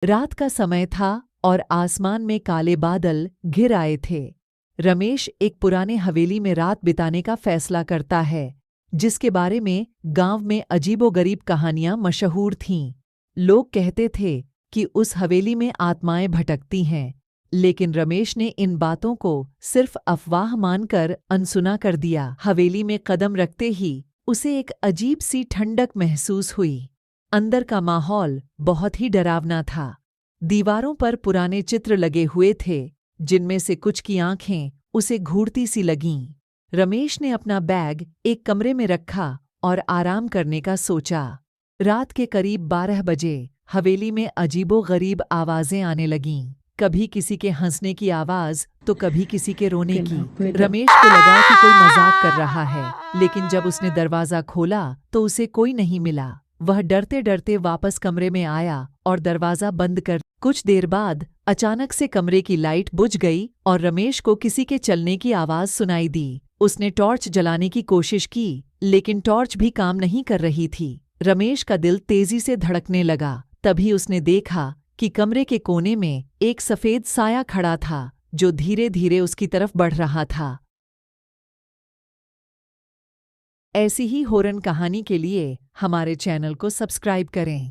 रात का समय था और आसमान में काले बादल घिर आए थे। रमेश एक पुराने हवेली में रात बिताने का फैसला करता है, जिसके बारे में गांव में अजीबोगरीब कहानियां मशहूर थीं। लोग कहते थे कि उस हवेली में आत्माएं भटकती हैं, लेकिन रमेश ने इन बातों को सिर्फ अफवाह मानकर अनसुना कर दिया। हवेली में कदम रखते ही उसे एक अजीब सी ठंडक महसूस हुई। अंदर का माहौल बहुत ही डरावना था। दीवारों पर पुराने चित्र लगे हुए थे, जिनमें से कुछ की आंखें उसे घूरती सी लगीं। रमेश ने अपना बैग एक कमरे में रखा और आराम करने का सोचा। रात के करीब 12 बजे हवेली में अजीबो-गरीब आवाजें आने लगीं। कभी किसी के हंसने की आवाज तो कभी किसी के रोने की। रमेश को लगा कि कोई मजाक कर रहा है, लेकिन जब उसने दरवाजा खोला तो उसे कोई नहीं मिला। वह डरते डरते वापस कमरे में आया और दरवाजा बंद कर। कुछ देर बाद अचानक से कमरे की लाइट बुझ गई और रमेश को किसी के चलने की आवाज सुनाई दी। उसने टॉर्च जलाने की कोशिश की, लेकिन टॉर्च भी काम नहीं कर रही थी। रमेश का दिल तेजी से धड़कने लगा। तभी उसने देखा कि कमरे के कोने में एक सफेद साया खड़ा था, जो धीरे धीरे उसकी तरफ बढ़ रहा था। ऐसी ही हॉरर कहानी के लिए हमारे चैनल को सब्सक्राइब करें।